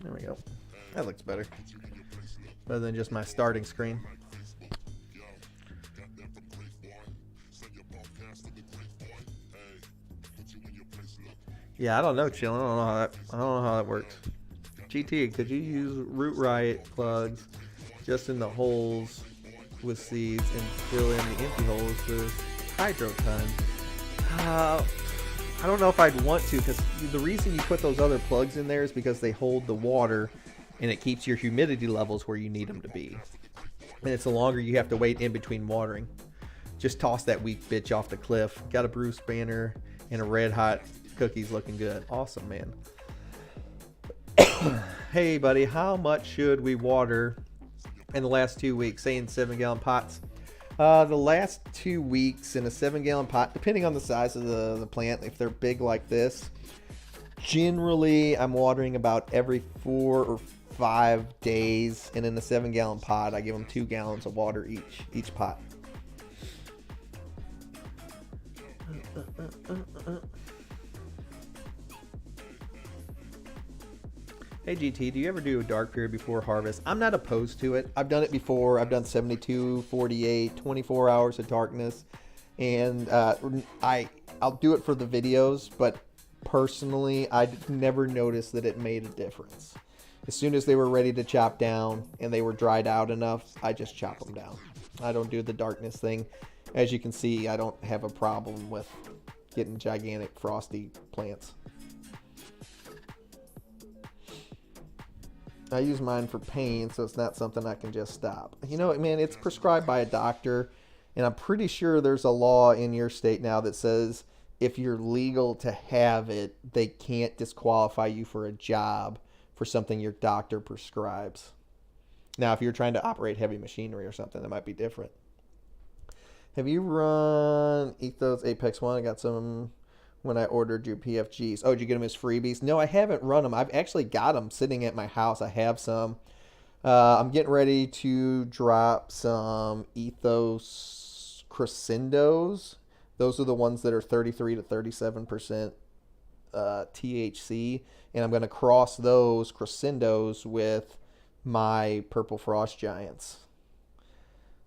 There we go. That looks better. Better than just my starting screen. Yeah, I don't know, Chillin'. I don't know how that works. GT, could you use root riot plugs just in the holes with seeds and fill in the empty holes with hydro ton? I don't know if I'd want to, because the reason you put those other plugs in there is because they hold the water and it keeps your humidity levels where you need them to be. And it's the longer you have to wait in between watering. Just toss that weak bitch off the cliff. Got a Bruce banner and a red hot cookies looking good. Awesome, man. Hey, buddy, how much should we water in the last 2 weeks? Say in 7-gallon pots. The last 2 weeks in a 7-gallon pot, depending on the size of the plant, if they're big like this, generally I'm watering about every 4 or 5 days. And in a 7-gallon pot, I give them 2 gallons of water each pot. Hey GT, do you ever do a dark period before harvest? I'm not opposed to it. I've done it before. I've done 72, 48, 24 hours of darkness. And I'll do it for the videos, but personally, I never noticed that it made a difference. As soon as they were ready to chop down and they were dried out enough, I just chop them down. I don't do the darkness thing. As you can see, I don't have a problem with getting gigantic frosty plants. I use mine for pain, so it's not something I can just stop. You know, man, it's prescribed by a doctor, and I'm pretty sure there's a law in your state now that says if you're legal to have it, they can't disqualify you for a job for something your doctor prescribes. Now, if you're trying to operate heavy machinery or something, that might be different. Have you run Ethos Apex 1? I got some when I ordered your PFGs. Oh, did you get them as freebies? No, I haven't run them. I've actually got them sitting at my house. I have some. I'm getting ready to drop some Ethos Crescendos. Those are the ones that are 33 to 37% THC. And I'm going to cross those Crescendos with my Purple Frost Giants.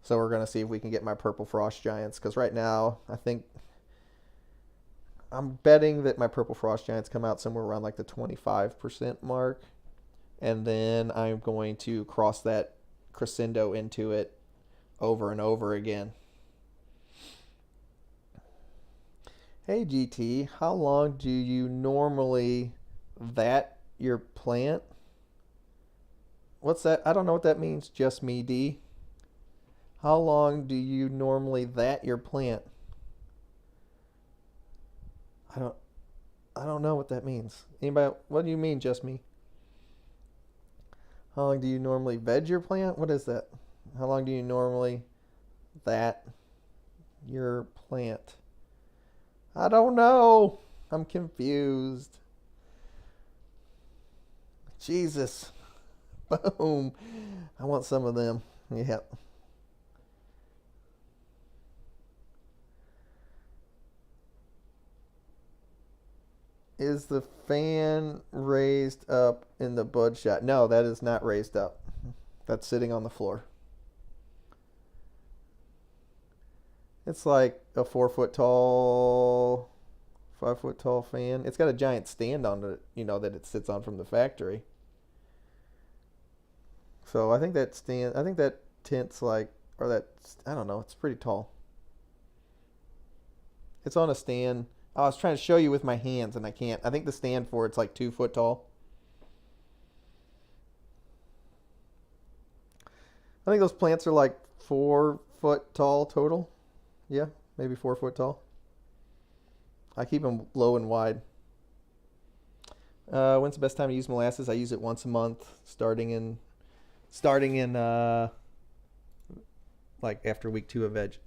So we're going to see if we can get my Purple Frost Giants. Because right now, I'm betting that my Purple Frost Giants come out somewhere around like the 25% mark. And then I'm going to cross that Crescendo into it over and over again. Hey GT, how long do you normally vat your plant? What's that? I don't know what that means. Just me, D. How long do you normally vat your plant? I don't know what that means. Anybody? What do you mean, just me? How long do you normally veg your plant? What is that? How long do you normally vat your plant? I don't know. I'm confused. Jesus. Boom. I want some of them. Yeah. Is the fan raised up in the bud shot? No, that is not raised up. That's sitting on the floor. It's like a 4-foot tall, 5-foot tall fan. It's got a giant stand on it, that it sits on from the factory. So I think that tent's like, I don't know, it's pretty tall. It's on a stand. I was trying to show you with my hands and I can't. I think the stand for it's like 2 foot tall. I think those plants are like 4 foot tall total. Yeah, maybe 4 foot tall. I keep them low and wide. When's the best time to use molasses? I use it once a month, starting in like after week 2 of veg.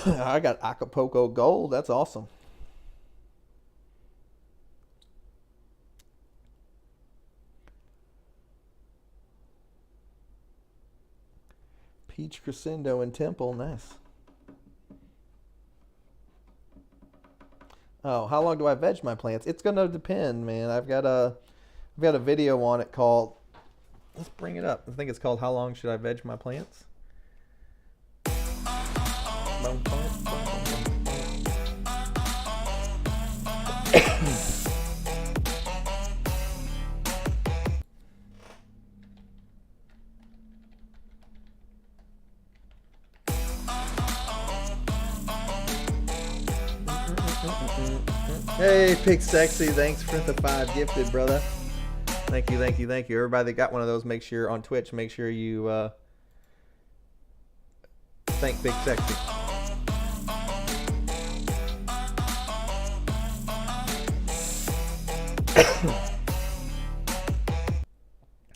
I got Acapulco Gold. That's awesome. Peach Crescendo and Temple. Nice. Oh, how long do I veg my plants? It's going to depend, man. I've got a video on it called, let's bring it up. I think it's called How Long Should I Veg My Plants? Hey, Pig Sexy, thanks for the 5 gifted, brother. Thank you. Everybody that got one of those, make sure on Twitch, make sure you thank Big Sexy.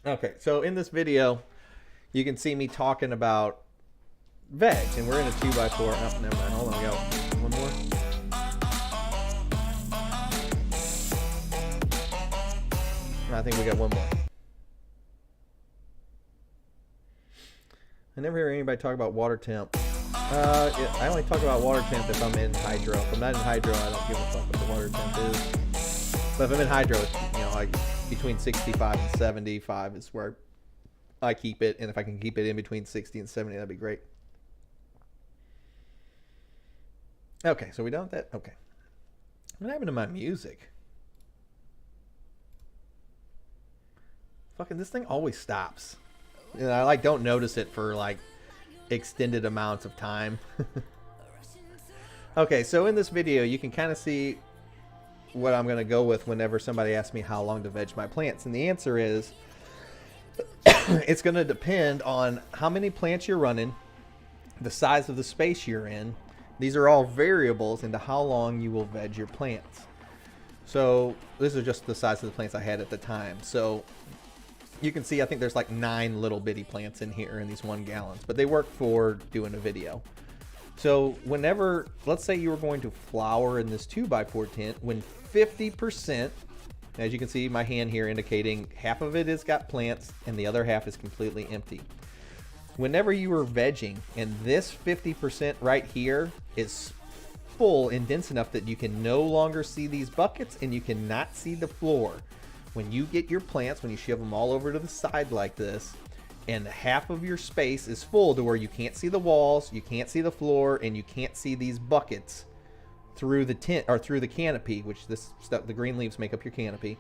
Okay, so in this video, you can see me talking about veg, and we're in a 2x4. Oh, never mind. Hold on, we got one more. I think we got one more. I never hear anybody talk about water temp. I only talk about water temp if I'm in hydro. If I'm not in hydro, I don't give a fuck what the water temp is. But if I'm in hydro, like between 65 and 75 is where I keep it. And if I can keep it in between 60 and 70, that'd be great. Okay, so we done with that? Okay. What happened to my music? Fucking this thing always stops. I don't notice it for like extended amounts of time. Okay, so in this video you can kind of see what I'm going to go with whenever somebody asks me how long to veg my plants, and the answer is it's going to depend on how many plants you're running, the size of the space you're in. These are all variables into how long you will veg your plants. So this is just the size of the plants I had at the time. So you can see I think there's like 9 little bitty plants in here in these 1 gallons, but they work for doing a video. So whenever, let's say you were going to flower in this 2x4 tent, when 50%, as you can see my hand here indicating half of it has got plants and the other half is completely empty. Whenever you were vegging and this 50% right here is full and dense enough that you can no longer see these buckets and you cannot see the floor. When you get your plants, when you shove them all over to the side like this, and half of your space is full to where you can't see the walls, you can't see the floor, and you can't see these buckets through the tent or through the canopy, which this stuff, the green leaves make up your canopy.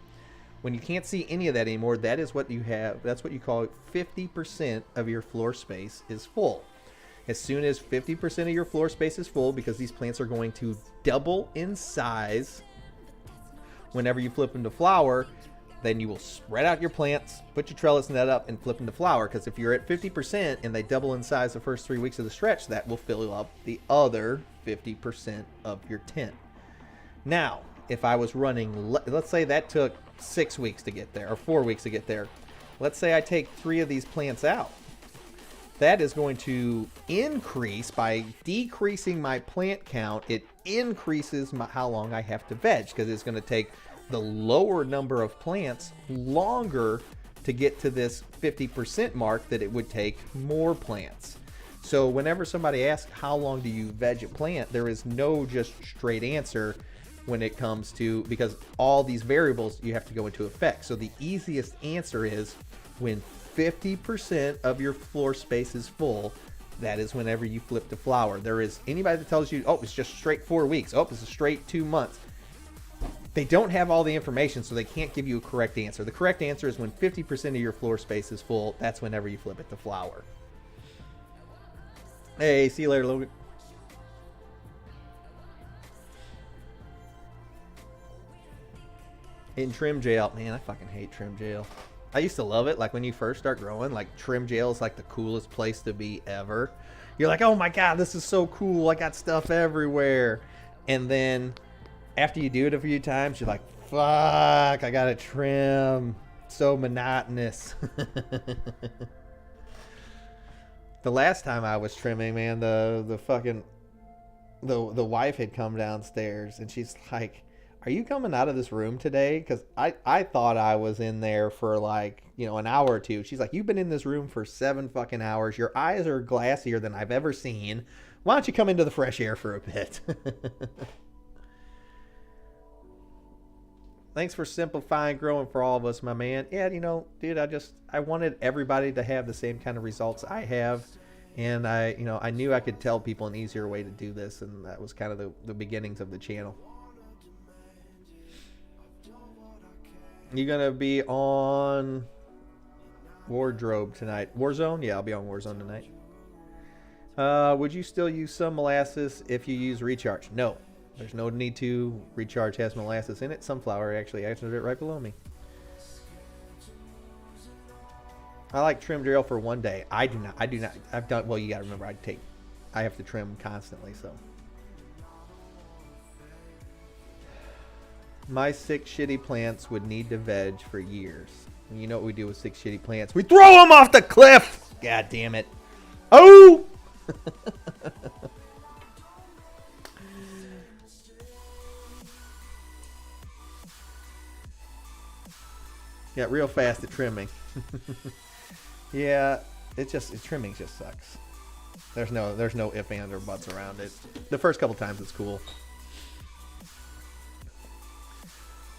When you can't see any of that anymore, that is what you have. That's what you call 50% of your floor space is full. As soon as 50% of your floor space is full, because these plants are going to double in size whenever you flip them to flower, then you will spread out your plants, put your trellis net up, and flip them to flower. Because if you're at 50% and they double in size the first 3 weeks of the stretch, that will fill up the other 50% of your tent. Now, if I was running, let's say that took 6 weeks to get there, or 4 weeks to get there. Let's say I take 3 of these plants out. That is going to increase, by decreasing my plant count, it increases how long I have to veg, because it's going to take the lower number of plants longer to get to this 50% mark that it would take more plants. So whenever somebody asks how long do you veg a plant, there is no just straight answer when it comes to, because all these variables you have to go into effect. So the easiest answer is when 50% of your floor space is full, that is whenever you flip to flower. There is anybody that tells you, oh, it's just straight 4 weeks. Oh, it's a straight 2 months. They don't have all the information, so they can't give you a correct answer. The correct answer is when 50% of your floor space is full, that's whenever you flip it to flower. Hey, see you later, Logan. In trim jail, man, I fucking hate trim jail. I used to love it, like when you first start growing, like trim jail is like the coolest place to be ever. You're like, oh my God, this is so cool. I got stuff everywhere. And then after you do it a few times, you're like, fuck, I gotta trim. So monotonous. The last time I was trimming, man, the wife had come downstairs and she's like, are you coming out of this room today? Because I thought I was in there for like, an hour or two. She's like, you've been in this room for 7 fucking hours. Your eyes are glassier than I've ever seen. Why don't you come into the fresh air for a bit? Thanks for simplifying growing for all of us, my man. Yeah, dude, I wanted everybody to have the same kind of results I have. And I knew I could tell people an easier way to do this. And that was kind of the beginnings of the channel. You gonna be on Wardrobe tonight? Warzone? Yeah, I'll be on Warzone tonight. Would you still use some molasses if you use recharge? No. There's no need to. Recharge has molasses in it. Sunflower actually answered it right below me. I like trim drill for 1 day. I do not. I've done, well, you gotta remember, I have to trim constantly, so. My 6 shitty plants would need to veg for years. And you know what we do with 6 shitty plants? We throw them off the cliff! God damn it. Oh! Got real fast at trimming. Yeah, trimming just sucks. There's no ifs, ands, or buts around it. The first couple times it's cool.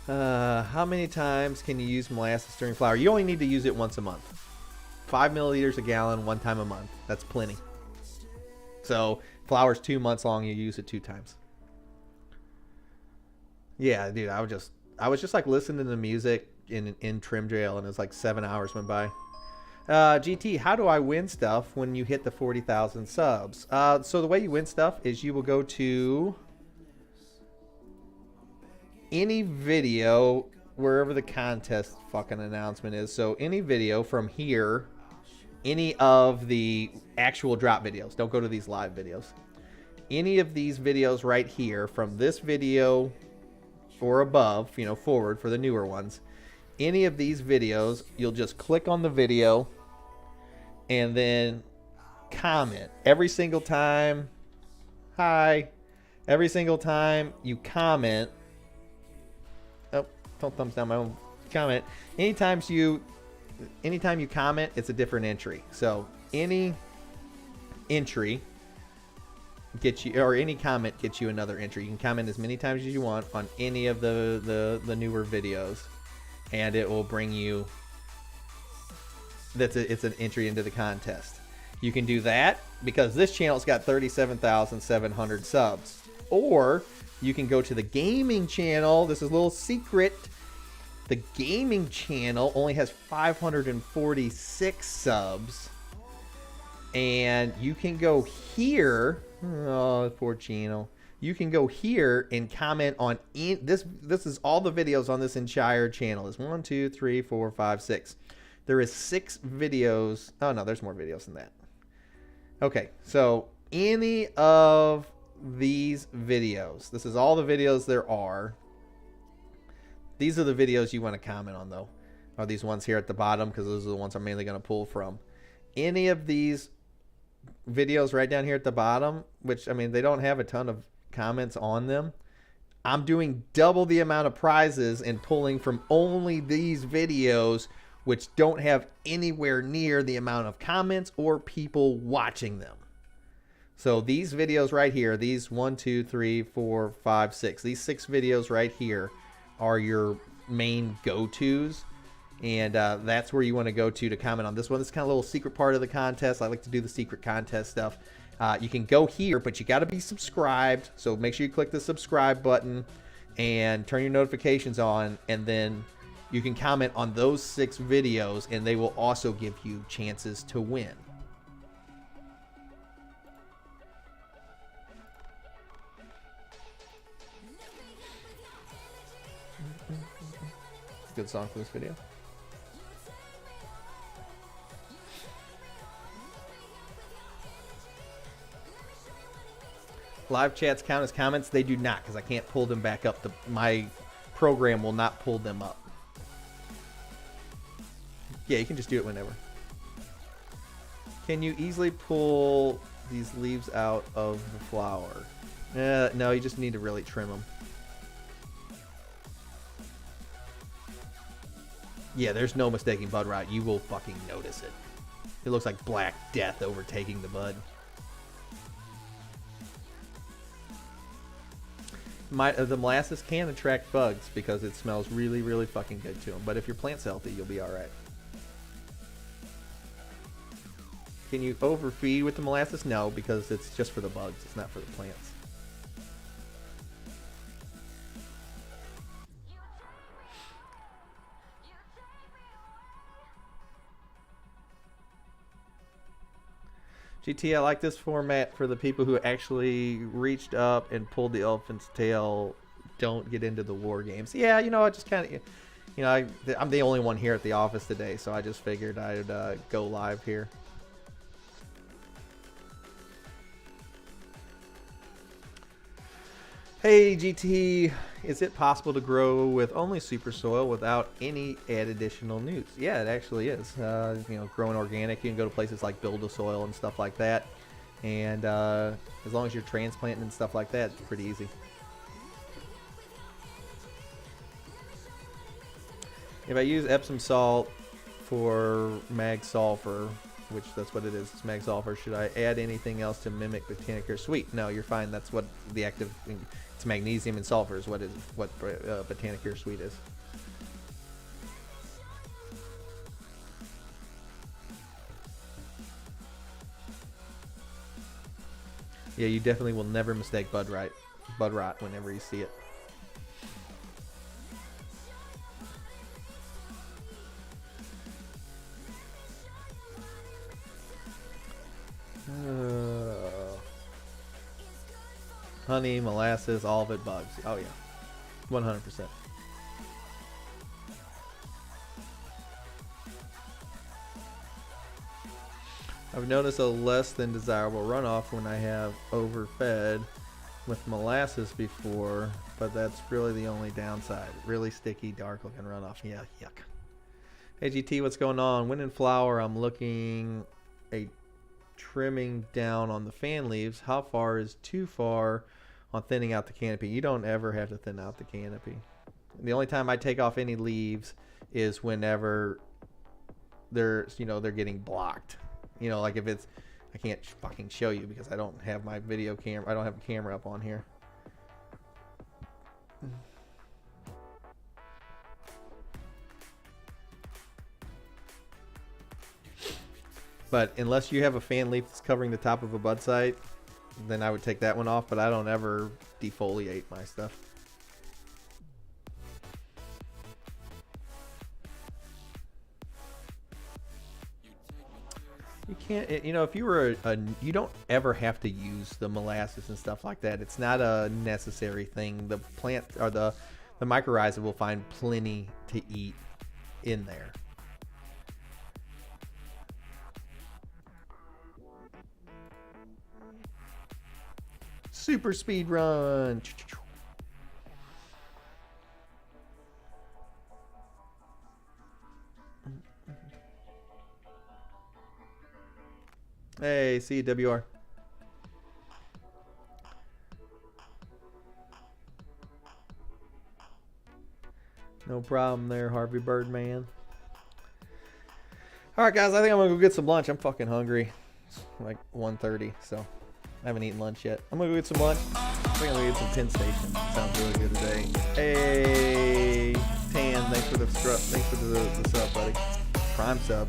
How many times can you use molasses during flower? You only need to use it once a month. 5 milliliters a gallon, 1 time a month. That's plenty. So flower's 2 months long. You use it 2 times. Yeah, dude. I was just like listening to music in trim jail, and it was like 7 hours went by. GT, how do I win stuff when you hit the 40,000 subs? So the way you win stuff is you will go to any video wherever the contest fucking announcement is. So any video from here, any of the actual drop videos. Don't go to these live videos. Any of these videos right here, from this video or above, forward for the newer ones. Any of these videos, you'll just click on the video and then comment every single time hi. Every single time you comment, oh, don't thumbs down my own comment. Anytime you comment, it's a different entry. So any entry gets you, or any comment gets you another entry. You can comment as many times as you want on any of the newer videos, and it will bring you. It's an entry into the contest. You can do that because this channel's got 37,700 subs. Or you can go to the gaming channel. This is a little secret. The gaming channel only has 546 subs. And you can go here. Oh, poor channel. You can go here and comment on this. This is all the videos on this entire channel. It's 1, 2, 3, 4, 5, 6. There is 6 videos. Oh no, there's more videos than that. Okay, so any of these videos, this is all the videos there are. These are the videos you want to comment on, though, are these ones here at the bottom, because those are the ones I'm mainly going to pull from. Any of these videos right down here at the bottom, which, I mean, they don't have a ton of comments on them. I'm doing double the amount of prizes and pulling from only these videos, which don't have anywhere near the amount of comments or people watching them. So these videos right here, these 1, 2, 3, 4, 5, 6, these 6 videos right here are your main go-tos. And that's where you want to go to comment on this one. This is kind of a little secret part of the contest. I like to do the secret contest stuff. You can go here, but you got to be subscribed. So make sure you click the subscribe button and turn your notifications on, and then you can comment on those 6 videos, and they will also give you chances to win. It's a good song for this video. Live chats count as comments? They do not, because I can't pull them back up. My program will not pull them up. Yeah, you can just do it whenever. Can you easily pull these leaves out of the flower? No, you just need to really trim them. Yeah, there's no mistaking bud rot. You will fucking notice it. It looks like Black Death overtaking the bud. The molasses can attract bugs because it smells really, really fucking good to them. But if your plant's healthy, you'll be alright. Can you overfeed with the molasses? No, because it's just for the bugs. It's not for the plants. GT, I like this format for the people who actually reached up and pulled the elephant's tail. Don't get into the war games. Yeah, you know, I just kind of, you know, I'm the only one here at the office today, so I just figured I'd go live here. Hey GT, is it possible to grow with only super soil without any add additional nutrients? Yeah, it actually is. You know, growing organic, you can go to places like Build a Soil and stuff like that. And as long as you're transplanting and stuff like that, it's pretty easy. If I use Epsom salt for mag sulfur, which that's what it is, it's mag sulfur, should I add anything else to mimic Botanicare Sweet? No, you're fine. That's what the active, it's magnesium and sulfur is what Botanicare Sweet is. Yeah, you definitely will never mistake bud rot whenever you see it. Honey, molasses, all of it bugs. Oh yeah, 100%. I've noticed a less than desirable runoff when I have overfed with molasses before, but that's really the only downside. Really sticky, dark looking runoff. Yeah, yuck. Hey GT, what's going on? When in flower, I'm looking a trimming down on the fan leaves, how far is too far on thinning out the canopy? You don't ever have to thin out the canopy. The only time I take off any leaves is whenever they're getting blocked. You know, like if it's, I can't fucking show you because I don't have my video camera. I don't have a camera up on here. But unless you have a fan leaf that's covering the top of a bud site, then I would take that one off. But I don't ever defoliate my stuff. You can't, if you were you don't ever have to use the molasses and stuff like that. It's not a necessary thing. The plant or the mycorrhiza will find plenty to eat in there. Super speed run. Hey, CWR. No problem there, Harvey Birdman. Alright guys, I think I'm gonna go get some lunch. I'm fucking hungry. It's like 1:30, so I haven't eaten lunch yet. I'm gonna go get some lunch. I think I'm gonna get some Penn Station. Sounds really good today. Hey, Tan, thanks for the sub, buddy. Prime sub.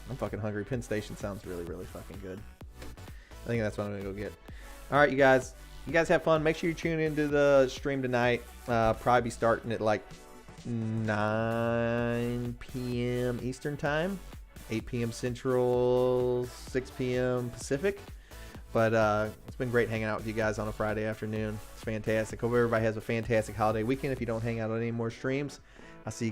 I'm fucking hungry. Penn Station sounds really, really fucking good. I think that's what I'm gonna go get. All right, you guys have fun. Make sure you tune into the stream tonight. Probably be starting at like 9 p.m. Eastern time, 8 p.m. Central, 6 p.m. Pacific. But it's been great hanging out with you guys on a Friday afternoon. It's fantastic. Hope everybody has a fantastic holiday weekend. If you don't hang out on any more streams, I'll see you guys.